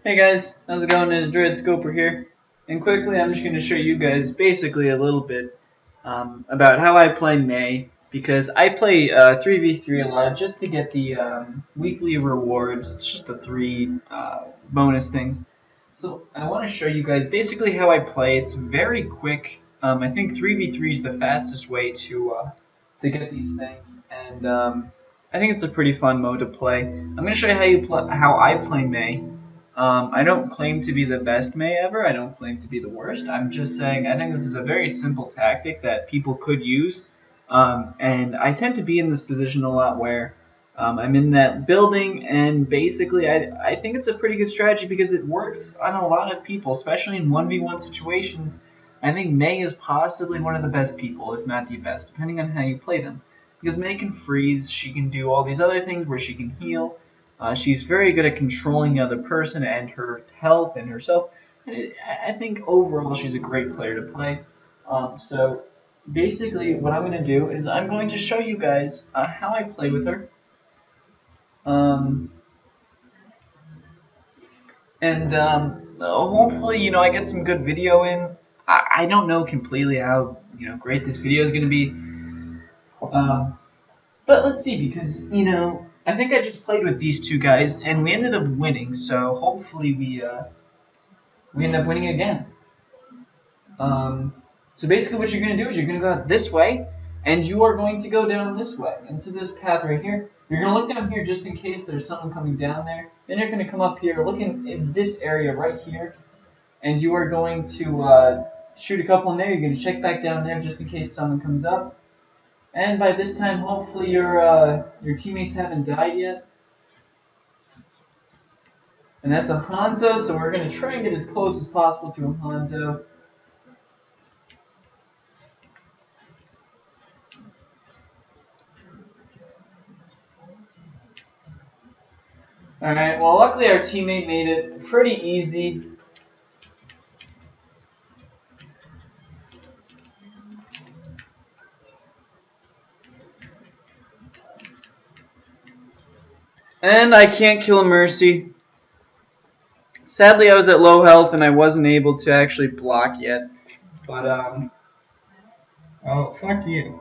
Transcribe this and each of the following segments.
Hey guys, how's it going? It's Dread Scoper here. And quickly, I'm just going to show you guys basically a little bit about how I play May. Because I play 3v3 a lot just to get the weekly rewards, just the three bonus things. So I want to show you guys basically how I play. It's very quick. I think 3v3 is the fastest way to get these things. And I think it's a pretty fun mode to play. I'm going to show you how I play May. I don't claim to be the best May ever. I don't claim to be the worst. I'm just saying I think this is a very simple tactic that people could use. And I tend to be in this position a lot where I'm in that building, and basically I think it's a pretty good strategy because it works on a lot of people, especially in 1v1 situations. I think May is possibly one of the best people, if not the best, depending on how you play them. Because May can freeze, she can do all these other things where she can heal. She's very good at controlling the other person and her health and herself. And I think overall she's a great player to play. So basically what I'm going to do is I'm going to show you guys how I play with her. Um, and hopefully, I get some good video in. I don't know completely how, great this video is going to be. But let's see, because, I think I just played with these two guys, and we ended up winning, so hopefully we end up winning again. So basically what you're going to do is you're going to go out this way, and you are going to go down this way, into this path right here. You're going to look down here just in case there's someone coming down there. Then you're going to come up here, look in this area right here, and you are going to shoot a couple in there. You're going to check back down there just in case someone comes up. And by this time, hopefully your teammates haven't died yet. And that's a Hanzo, so we're going to try and get as close as possible to a Hanzo. Alright, well luckily our teammate made it pretty easy. And I can't kill a Mercy. Sadly, I was at low health and I wasn't able to actually block yet. But, oh, fuck you.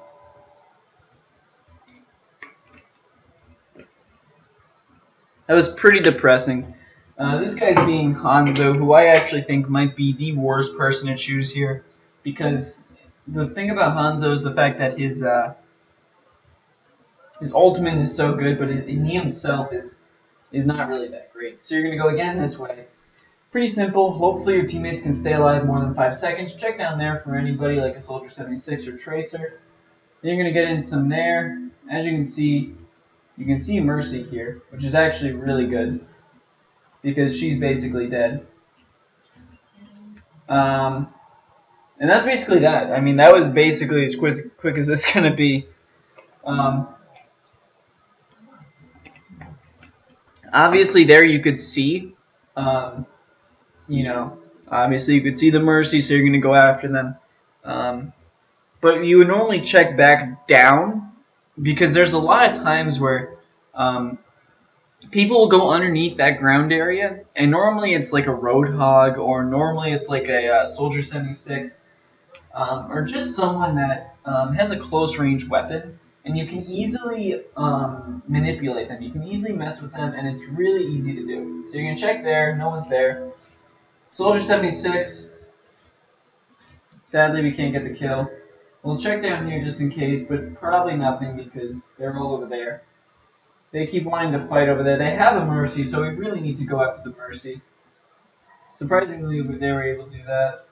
That was pretty depressing. This guy's being Hanzo, who I actually think might be the worst person to choose here. Because the thing about Hanzo is the fact that his ultimate is so good, but he himself is not really that great. So you're going to go again this way. Pretty simple. Hopefully your teammates can stay alive more than 5 seconds. Check down there for anybody like a Soldier 76 or Tracer. Then you're going to get in some there. As you can see Mercy here, which is actually really good because she's basically dead. And that's basically that. I mean, that was basically as quick as it's going to be. Obviously there you could see, obviously you could see the Mercy, so you're going to go after them. But you would normally check back down because there's a lot of times where people will go underneath that ground area, and normally it's like a Roadhog, or normally it's like a Soldier 76, or just someone that has a close range weapon. And you can easily manipulate them. You can easily mess with them, and it's really easy to do. So you're going to check there. No one's there. Soldier 76. Sadly, we can't get the kill. We'll check down here just in case, but probably nothing because they're all over there. They keep wanting to fight over there. They have a Mercy, so we really need to go after the Mercy. Surprisingly, they were able to do that.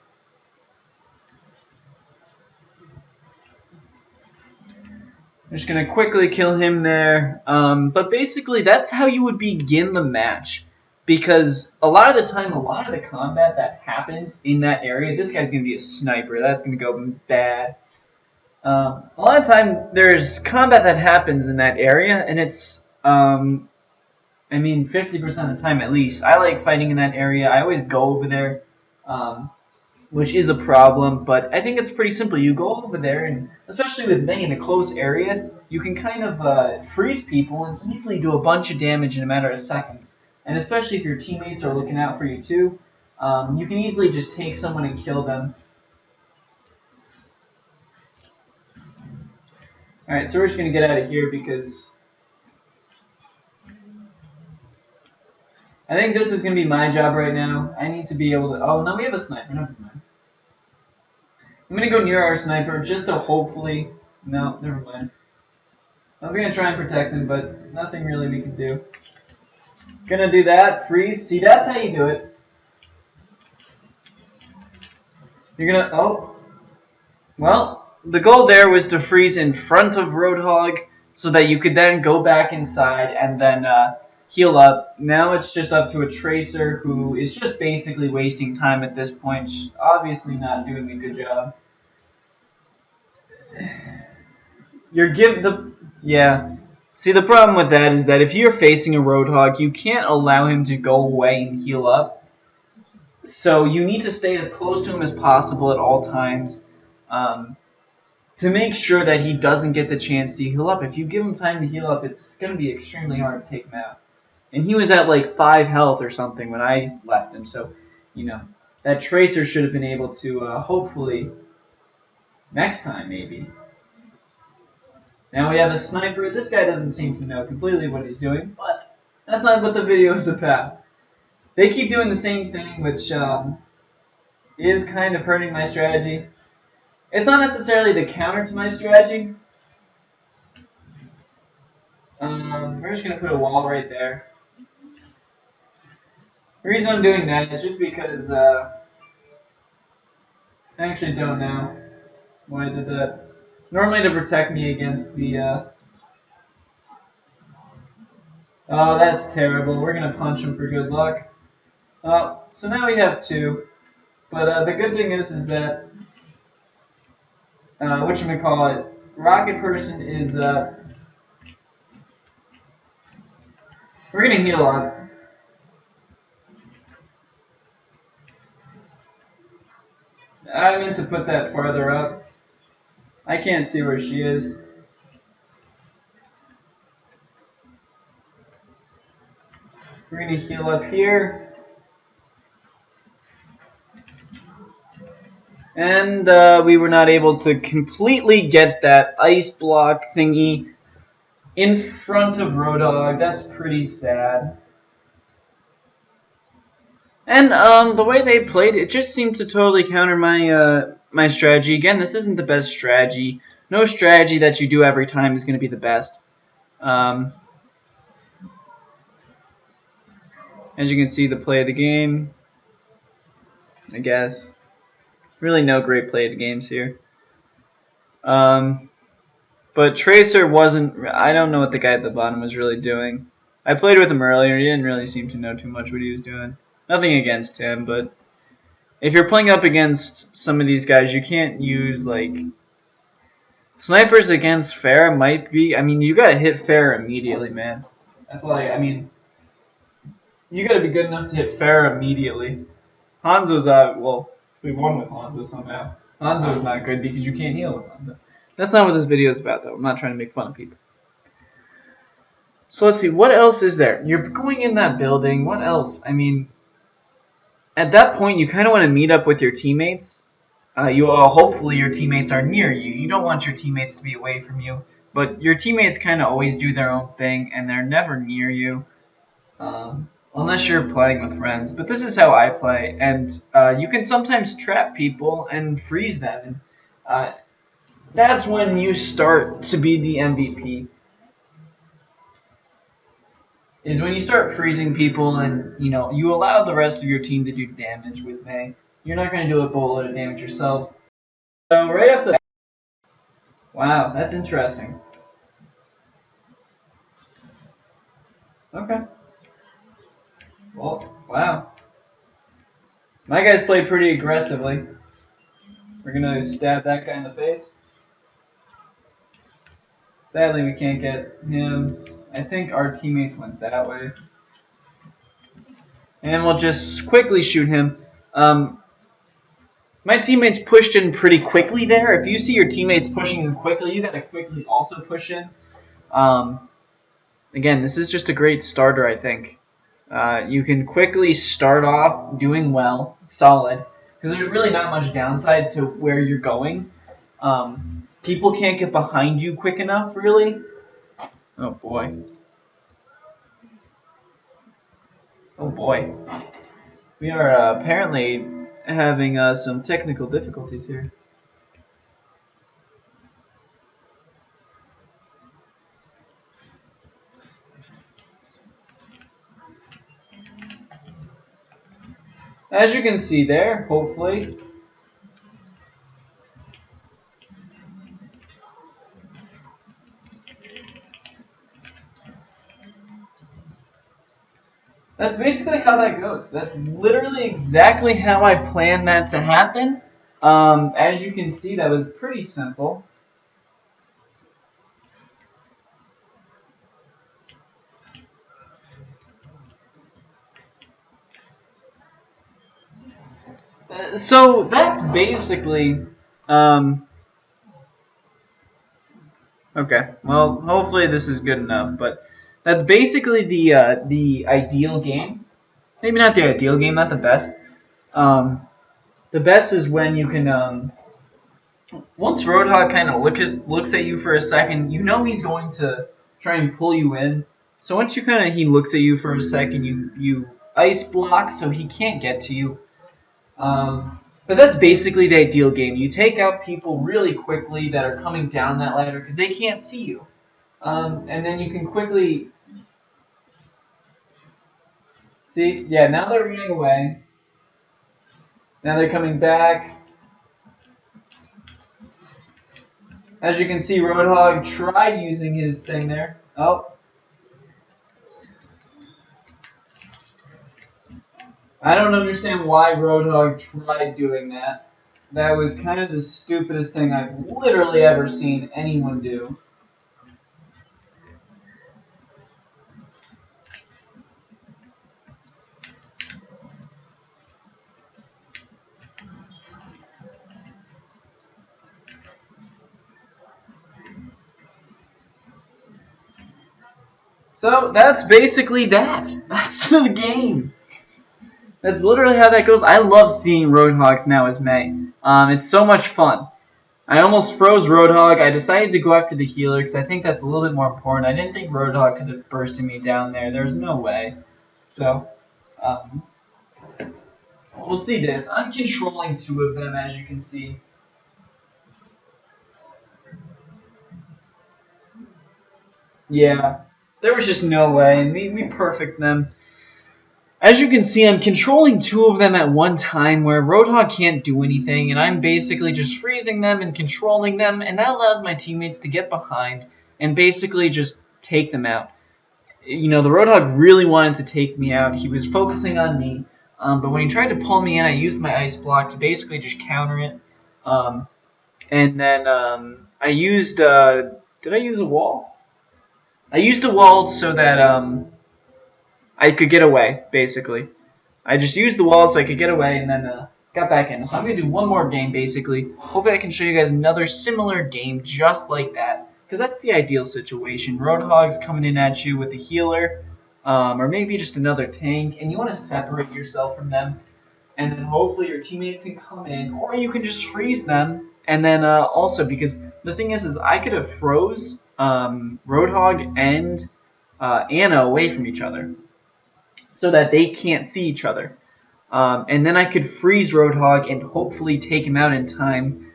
I'm just going to quickly kill him there. But basically, that's how you would begin the match. Because a lot of the time, a lot of the combat that happens in that area, this guy's going to be a sniper. That's going to go bad. A lot of time, there's combat that happens in that area, and it's, 50% of the time at least. I like fighting in that area. I always go over there. Which is a problem, but I think it's pretty simple. You go over there, and especially with May in a close area, you can kind of freeze people and easily do a bunch of damage in a matter of seconds. and especially if your teammates are looking out for you too, you can easily just take someone and kill them. Alright, so we're just going to get out of here because I think this is going to be my job right now. I need to be able to... Oh, no, we have a sniper. Never mind. I'm going to go near our sniper just to hopefully... No, never mind. I was going to try and protect him, but nothing really we can do. Gonna do that. Freeze. See, that's how you do it. You're gonna... Oh. Well, the goal there was to freeze in front of Roadhog so that you could then go back inside and then heal up. Now it's just up to a Tracer who is just basically wasting time at this point. Obviously not doing a good job. Yeah. See, the problem with that is that if you're facing a Roadhog, you can't allow him to go away and heal up. So you need to stay as close to him as possible at all times to make sure that he doesn't get the chance to heal up. If you give him time to heal up, it's going to be extremely hard to take him out. And he was at like 5 health or something when I left him. So, you know, that Tracer should have been able to hopefully next time maybe. Now we have a sniper. This guy doesn't seem to know completely what he's doing, but that's not what the video is about. They keep doing the same thing, which is kind of hurting my strategy. It's not necessarily the counter to my strategy. We're just going to put a wall right there. The reason I'm doing that is just because I actually don't know why I did that. Normally to protect me against the... Oh, that's terrible. We're going to punch him for good luck. So now we have 2. But the good thing is that... whatchamacallit, Rocket Person is... we're going to heal up. I meant to put that farther up. I can't see where she is. We're going to heal up here. And we were not able to completely get that ice block thingy in front of Roadhog. That's pretty sad. And the way they played, it just seemed to totally counter my my strategy. Again, this isn't the best strategy. No strategy that you do every time is going to be the best. As you can see, the play of the game, I guess. Really no great play of the games here. But Tracer wasn't... I don't know what the guy at the bottom was really doing. I played with him earlier. He didn't really seem to know too much what he was doing. Nothing against him, but if you're playing up against some of these guys, you can't use, like... Snipers against Pharah might be... I mean, you gotta hit Pharah immediately, man. That's all I mean... You gotta be good enough to hit Pharah immediately. Hanzo's well, we won with Hanzo somehow. Hanzo's not good because you can't heal with Hanzo. That's not what this video is about, though. I'm not trying to make fun of people. So let's see, what else is there? You're going in that building. What else? I mean, at that point, you kind of want to meet up with your teammates. Hopefully your teammates are near you. You don't want your teammates to be away from you. But your teammates kind of always do their own thing, and they're never near you. Unless you're playing with friends. But this is how I play. And you can sometimes trap people and freeze them. And that's when you start to be the MVP. Is when you start freezing people and, you allow the rest of your team to do damage with May. You're not going to do a boatload of damage yourself. So right off the bat... Wow, that's interesting. Okay. Well, wow. My guys play pretty aggressively. We're going to stab that guy in the face. Sadly, we can't get him. I think our teammates went that way. And we'll just quickly shoot him. My teammates pushed in pretty quickly there. If you see your teammates pushing in quickly, you got to quickly also push in. Again, this is just a great starter, I think. You can quickly start off doing well, solid, because there's really not much downside to where you're going. People can't get behind you quick enough, really. Oh boy. Oh boy. We are apparently having some technical difficulties here. As you can see there, hopefully. That's basically how that goes. That's literally exactly how I planned that to happen. As you can see, that was pretty simple. So that's basically, okay. Well, hopefully this is good enough, but that's basically the ideal game. Maybe not the ideal game, not the best. Um, the best is when you can once Roadhog kind of looks at you for a second, you know he's going to try and pull you in. So once he looks at you for a second, you ice block so he can't get to you. But that's basically the ideal game. You take out people really quickly that are coming down that ladder because they can't see you. And then you can quickly see. Yeah, now they're running away. Now they're coming back. As you can see, Roadhog tried using his thing there. Oh, I don't understand why Roadhog tried doing that. That was kind of the stupidest thing I've literally ever seen anyone do. So that's basically that. That's the game. That's literally how that goes. I love seeing Roadhogs now as May. It's so much fun. I almost froze Roadhog. I decided to go after the healer because I think that's a little bit more important. I didn't think Roadhog could have bursted me down there. There's no way. So, um, we'll see this. I'm controlling two of them, as you can see. Yeah, there was just no way, and we perfect them. As you can see, I'm controlling two of them at one time where Roadhog can't do anything, and I'm basically just freezing them and controlling them, and that allows my teammates to get behind and basically just take them out. You know, the Roadhog really wanted to take me out. He was focusing on me, but when he tried to pull me in, I used my ice block to basically just counter it. And then I used, did I use a wall? I used a wall so that I could get away, basically. I just used the wall so I could get away and then got back in. So I'm going to do one more game, basically. Hopefully I can show you guys another similar game just like that. Because that's the ideal situation. Roadhog's coming in at you with a healer. Or maybe just another tank. And you want to separate yourself from them. And then hopefully your teammates can come in. Or you can just freeze them. And then also, because the thing is I could have froze Roadhog and Anna away from each other, so that they can't see each other. And then I could freeze Roadhog and hopefully take him out in time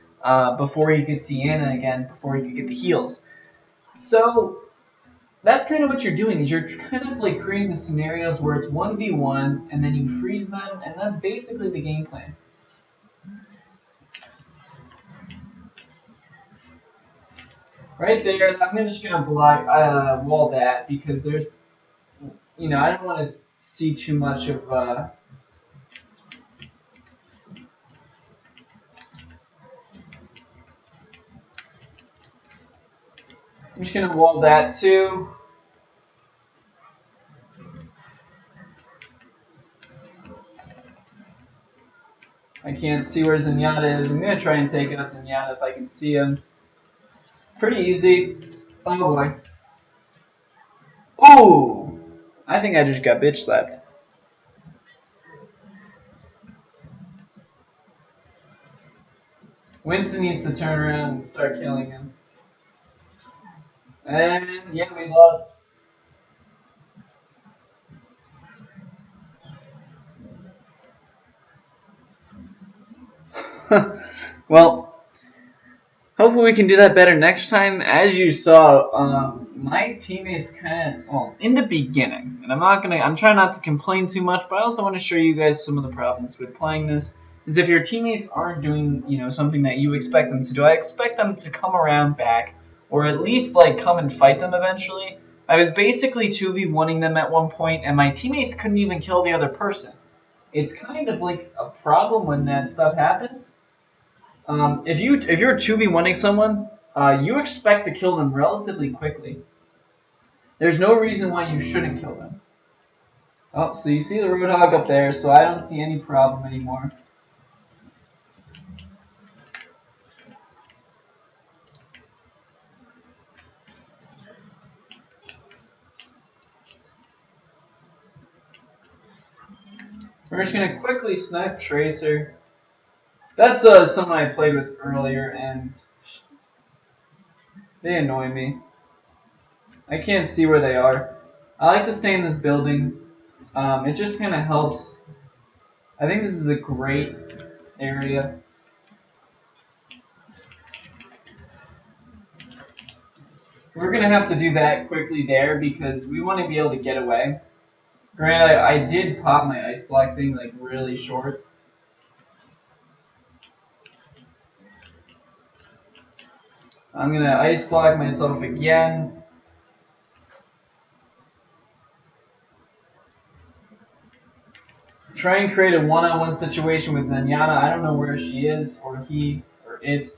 before he could see Anna again, before he could get the heals. So that's kind of what you're doing, is you're kind of like creating the scenarios where it's 1v1 and then you freeze them, and that's basically the game plan. Right there, I'm just going to block wall that because there's, I don't want to see too much of I'm just going to wall that too. I can't see where Zenyatta is. I'm going to try and take out Zenyatta if I can see him. Pretty easy. Oh boy. Ooh! I think I just got bitch slapped. Winston needs to turn around and start killing him. And yeah, we lost. Well, hopefully we can do that better next time. As you saw, my teammates kind of, well, in the beginning, and I'm trying not to complain too much, but I also want to show you guys some of the problems with playing this, is if your teammates aren't doing, something that you expect them to do, I expect them to come around back, or at least, like, come and fight them eventually. I was basically 2v1ing them at one point, and my teammates couldn't even kill the other person. It's kind of like a problem when that stuff happens. If you're 2v1ing someone, you expect to kill them relatively quickly. There's no reason why you shouldn't kill them. Oh, so you see the Roadhog up there, so I don't see any problem anymore. We're just gonna quickly snipe Tracer. That's someone I played with earlier, and they annoy me. I can't see where they are. I like to stay in this building. It just kind of helps. I think this is a great area. We're going to have to do that quickly there because we want to be able to get away. Granted, I did pop my ice block thing like really short. I'm going to ice block myself again. Try and create a one-on-one situation with Zenyatta. I don't know where she is, or he, or it.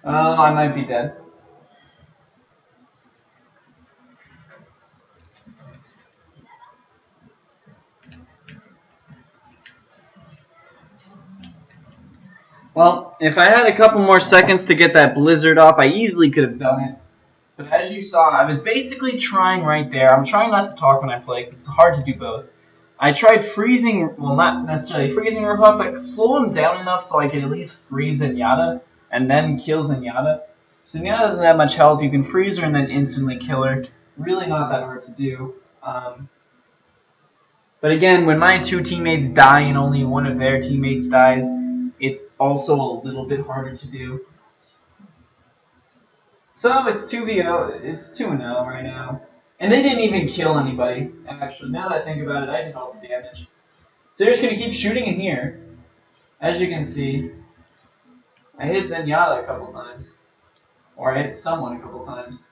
Oh, I might be dead. Well, if I had a couple more seconds to get that blizzard off, I easily could have done it. But as you saw, I was basically trying right there. I'm trying not to talk when I play because it's hard to do both. I tried freezing, well, not necessarily freezing Roadhog, but slow him down enough so I could at least freeze Zenyatta and then kill Zenyatta. Zenyatta doesn't have much health. You can freeze her and then instantly kill her. Really not that hard to do. But again, when my two teammates die and only one of their teammates dies, it's also a little bit harder to do. So it's 2v0. It's 2-0 right now. And they didn't even kill anybody, actually. Now that I think about it, I did all the damage. So they're just going to keep shooting in here. As you can see, I hit Zenyatta a couple times. Or I hit someone a couple times.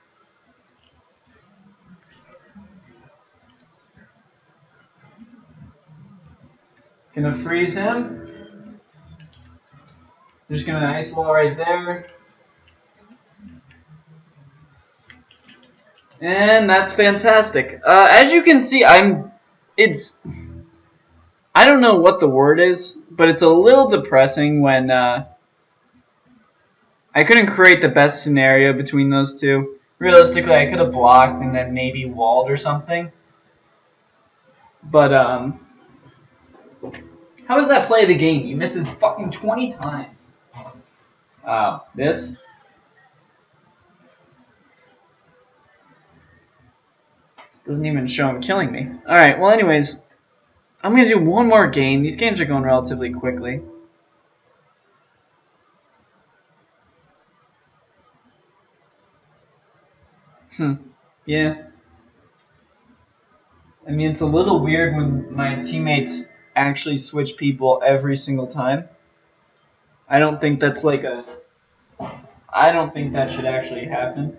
Gonna freeze him. Just gonna ice wall right there. And that's fantastic. As you can see, I don't know what the word is, but it's a little depressing when I couldn't create the best scenario between those two. Realistically, I could have blocked and then maybe walled or something. But how does that play the game? He misses fucking 20 times. This? Doesn't even show him killing me. Alright, well anyways, I'm going to do one more game. These games are going relatively quickly. Yeah. I mean, it's a little weird when my teammates actually switch people every single time. I don't think that's like a... I don't think that should actually happen.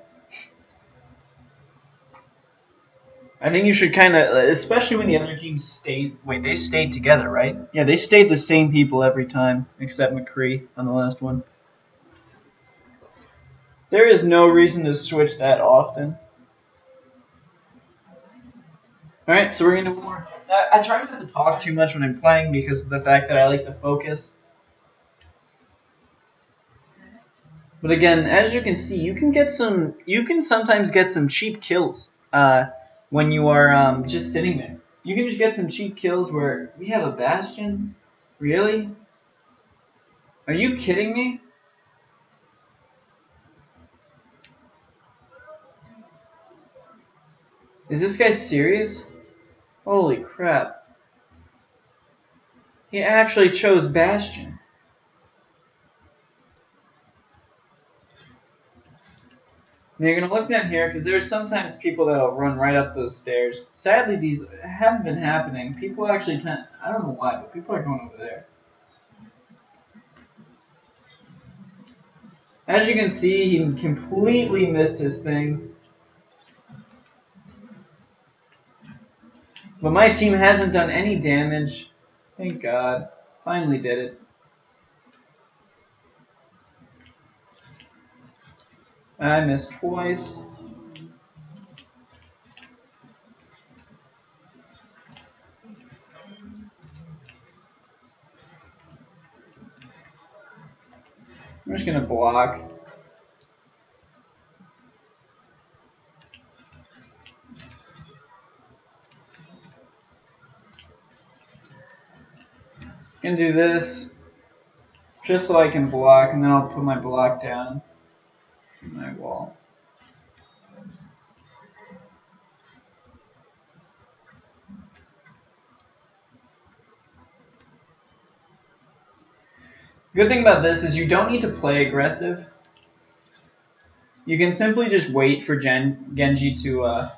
I think you should kind of, especially when the other team stayed... Wait, they stayed together, right? Yeah, they stayed the same people every time, except McCree on the last one. There is no reason to switch that often. Alright, so we're going to do more. I try not to talk too much when I'm playing because of the fact that I like to focus. But again, as you can see, you can sometimes get some cheap kills when you are just sitting there. You can just get some cheap kills where we have a Bastion? Really? Are you kidding me? Is this guy serious? Holy crap. He actually chose Bastion. Now you're going to look down here because there's sometimes people that'll run right up those stairs. Sadly, these haven't been happening. People actually tend... I don't know why, but people are going over there. As you can see, he completely missed his thing. But my team hasn't done any damage. Thank God. Finally did it. I missed twice. I'm just going to block. I'm going to do this just so I can block, and then I'll put my block down in my wall. Good thing about this is you don't need to play aggressive. You can simply just wait for Genji to,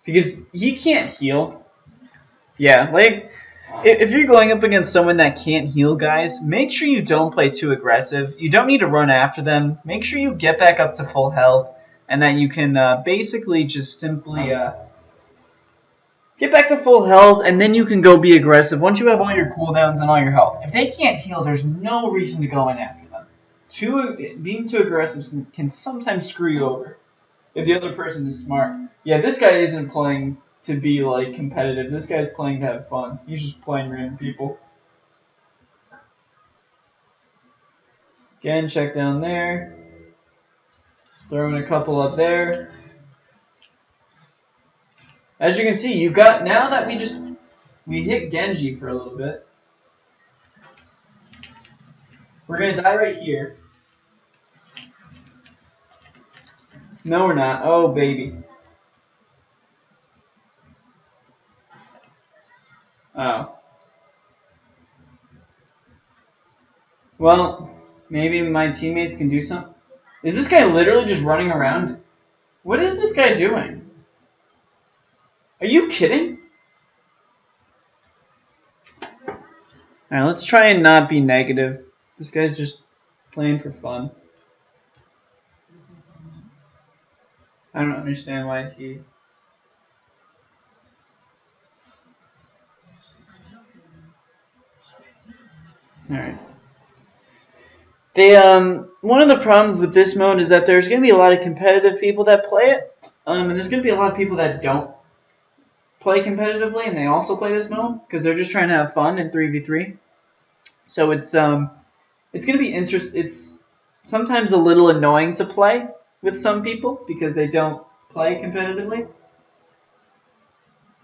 because he can't heal. Yeah, like, if you're going up against someone that can't heal, guys, make sure you don't play too aggressive. You don't need to run after them. Make sure you get back up to full health, and that you can basically just simply get back to full health, and then you can go be aggressive once you have all your cooldowns and all your health. If they can't heal, there's no reason to go in after them. Being too aggressive can sometimes screw you over if the other person is smart. Yeah, this guy isn't playing to be like competitive. This guy's playing to have fun. He's just playing random people. Again, check down there. Throwing a couple up there. As you can see, you got now that we hit Genji for a little bit. We're gonna die right here. No, we're not. Oh, baby. Oh. Well, maybe my teammates can do something. Is this guy literally just running around? What is this guy doing? Are you kidding? Alright, let's try and not be negative. This guy's just playing for fun. I don't understand why he... Alright. One of the problems with this mode is that there's going to be a lot of competitive people that play it. And there's going to be a lot of people that don't play competitively, and they also play this mode because they're just trying to have fun in 3v3. So it's going to be It's sometimes a little annoying to play with some people because they don't play competitively.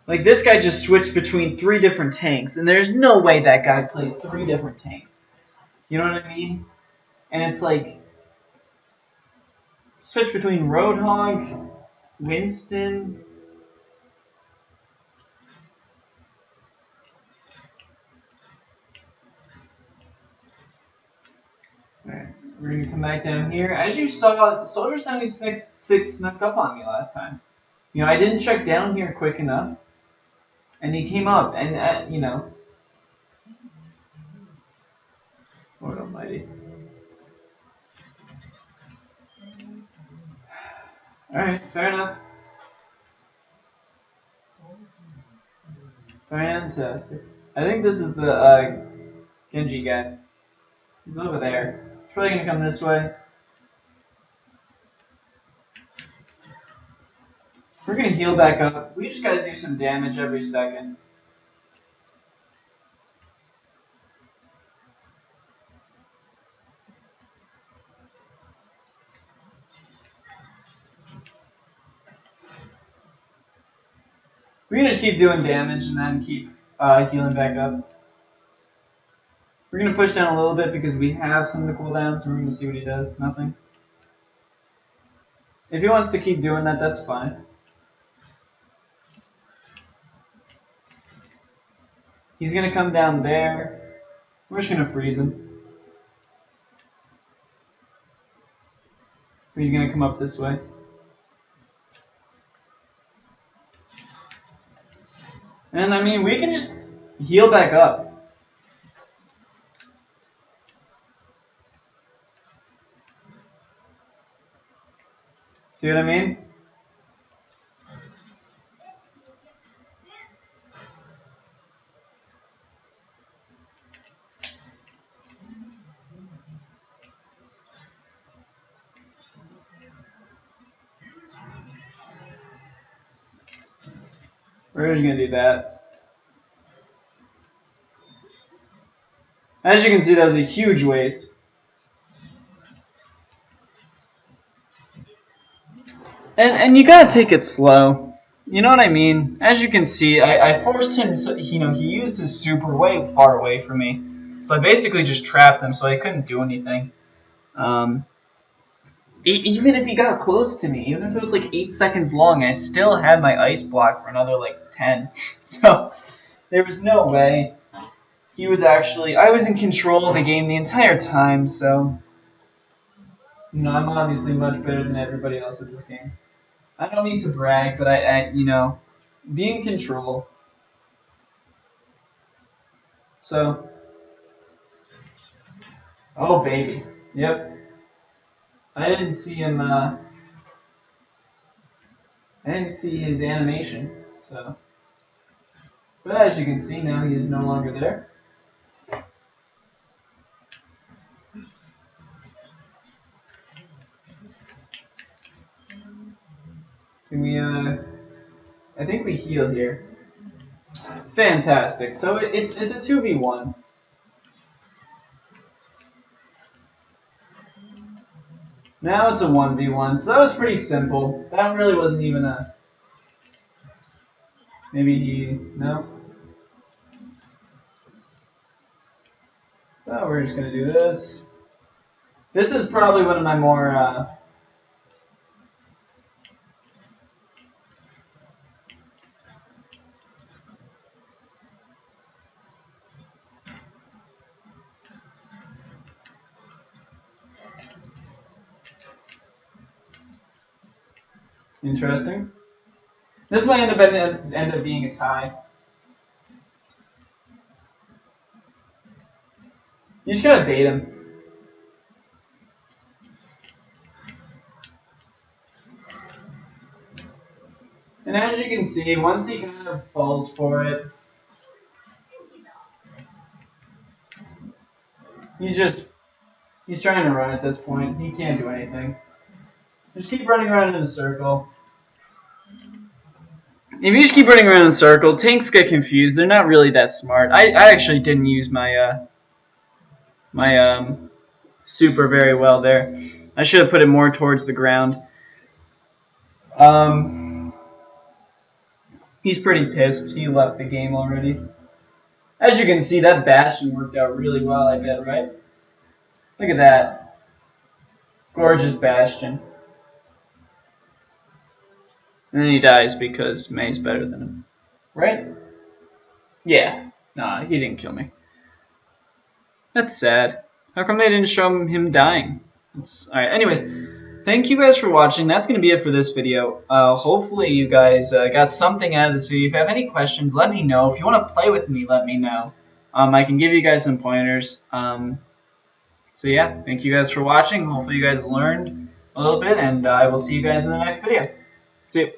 Like this guy just switched between 3 different tanks, and there's no way that guy plays 3 different tanks. You know what I mean? And it's like switch between Roadhog, Winston. Alright, we're gonna come back down here. As you saw, Soldier 76 snuck up on me last time. You know, I didn't check down here quick enough, and he came up, and you know, Lord Almighty. Alright, fair enough. Fantastic. I think this is the Genji guy. He's over there. He's probably gonna come this way. We're gonna heal back up. We just gotta do some damage every second. We can just keep doing damage and then keep healing back up. We're going to push down a little bit because we have some of the cooldowns. We're going to see what he does. Nothing. If he wants to keep doing that, that's fine. He's going to come down there. We're just going to freeze him. He's going to come up this way. And I mean, we can just heal back up. See what I mean? We're just going to do that. As you can see, that was a huge waste. And you gotta take it slow. You know what I mean? As you can see, I forced him, so, he used his super way far away from me. So I basically just trapped him so I couldn't do anything. Even if he got close to me, even if it was like 8 seconds long, I still had my ice block for another like 10. So there was no way. He was actually, I was in control of the game the entire time, so I'm obviously much better than everybody else at this game. I don't mean to brag, but I be in control. So, oh baby, yep. I didn't see him. I didn't see his animation. So, but as you can see now, he is no longer there. Can we? I think we heal here. Fantastic. So it's a 2v1. Now it's a 1v1. So that was pretty simple. That really wasn't even a. Maybe he no. So we're just gonna do this. This is probably one of my more. Interesting. This might end up being a tie. You just gotta bait him. And as you can see, once he kind of falls for it, he's trying to run at this point. He can't do anything. Just keep running around in a circle. If you just keep running around in a circle, tanks get confused. They're not really that smart. I actually didn't use my super very well there. I should have put it more towards the ground. He's pretty pissed. He left the game already. As you can see, that Bastion worked out really well, I bet, right? Look at that. Gorgeous Bastion. And then he dies because May's better than him. Right? Yeah. Nah, he didn't kill me. That's sad. How come they didn't show him dying? Alright, anyways. Thank you guys for watching. That's going to be it for this video. Hopefully you guys got something out of this video. If you have any questions, let me know. If you want to play with me, let me know. I can give you guys some pointers. So yeah, thank you guys for watching. Hopefully you guys learned a little bit, and I will see you guys in the next video. See you.